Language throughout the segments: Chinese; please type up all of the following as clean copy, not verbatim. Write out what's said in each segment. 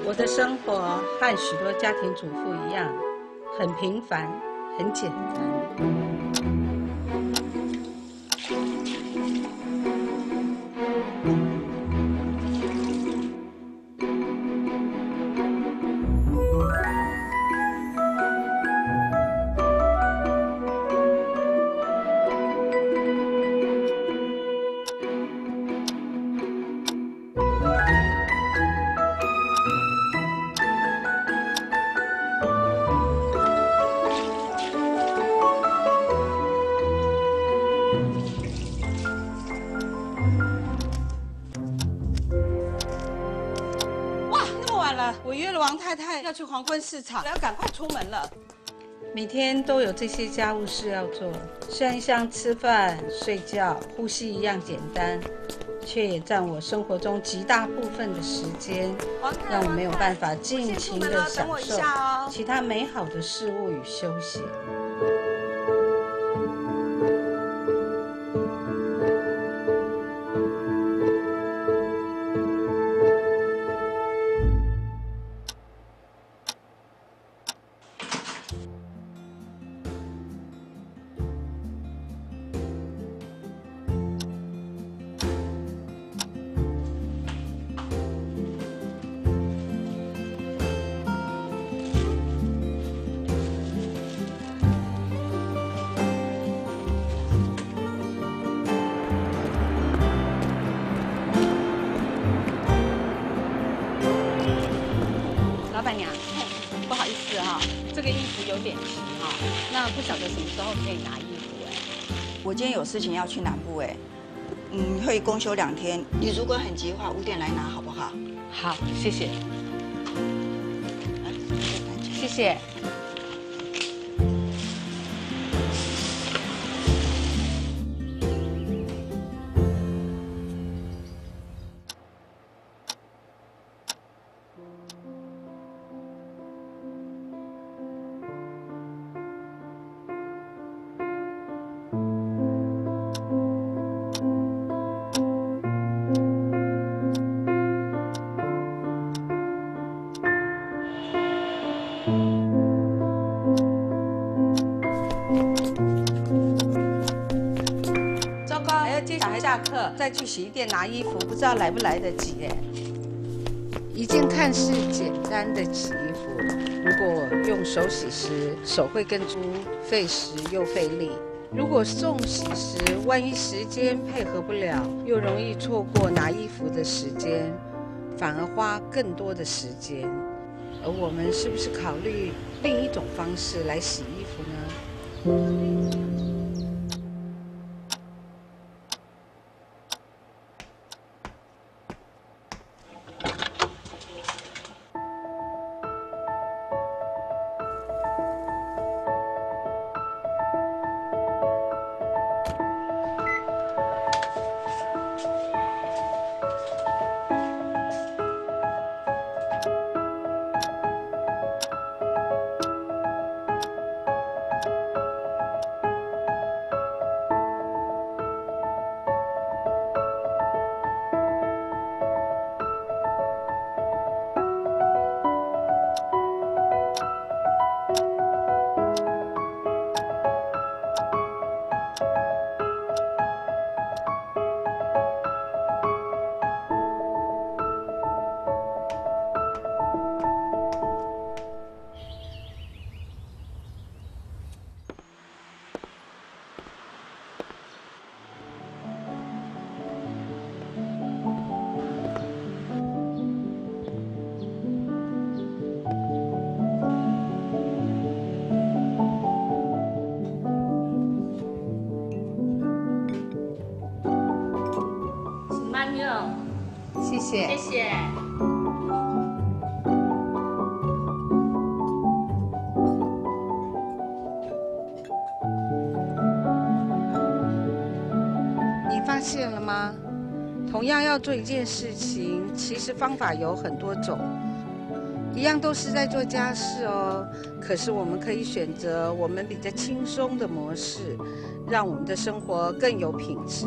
我的生活和许多家庭主妇一样，很平凡，很简单。我约了王太太要去黄昏市场，我要赶快出门了。每天都有这些家务事要做，虽然像吃饭、睡觉、呼吸一样简单，却也占我生活中极大部分的时间，让我没有办法尽情地享受其他美好的事物与休息。老板娘，不好意思哈，这个衣服有点齐哈，那不晓得什么时候可以拿衣服哎？我今天有事情要去南部哎，会公休2天。你如果很急的话，5点来拿好不好？好，谢谢。谢谢。还要接小孩下课，再去洗衣店拿衣服，不知道来不来得及哎。一件看似简单的洗衣服，如果用手洗时，手会更粗，费时又费力；如果送洗时，万一时间配合不了，又容易错过拿衣服的时间，反而花更多的时间。而我们是不是考虑另一种方式来洗衣服呢？谢谢，谢谢。你发现了吗？同样要做一件事情，其实方法有很多种，一样都是在做家事哦。可是我们可以选择我们比较轻松的模式，让我们的生活更有品质。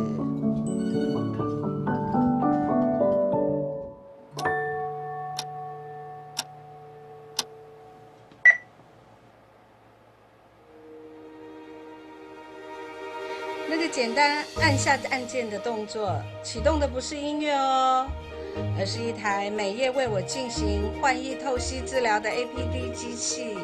简单按下按键的动作，启动的不是音乐哦，而是一台每夜为我进行换液透析治疗的 APD 机器。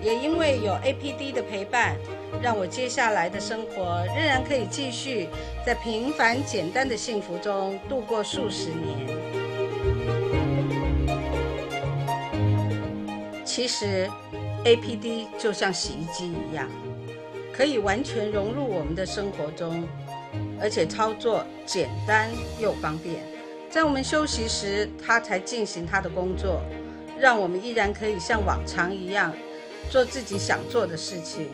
也因为有 APD 的陪伴，让我接下来的生活仍然可以继续在平凡简单的幸福中度过数十年。其实 APD 就像洗衣机一样，可以完全融入我们的生活中，而且操作简单又方便。在我们休息时，它才进行它的工作，让我们依然可以像往常一样做自己想做的事情。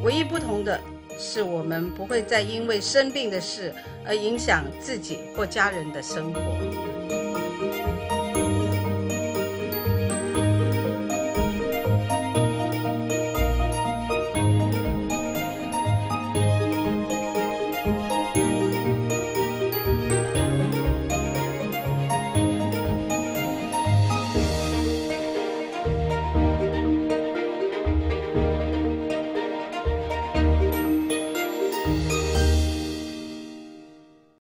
唯一不同的是，我们不会再因为生病的事而影响自己或家人的生活。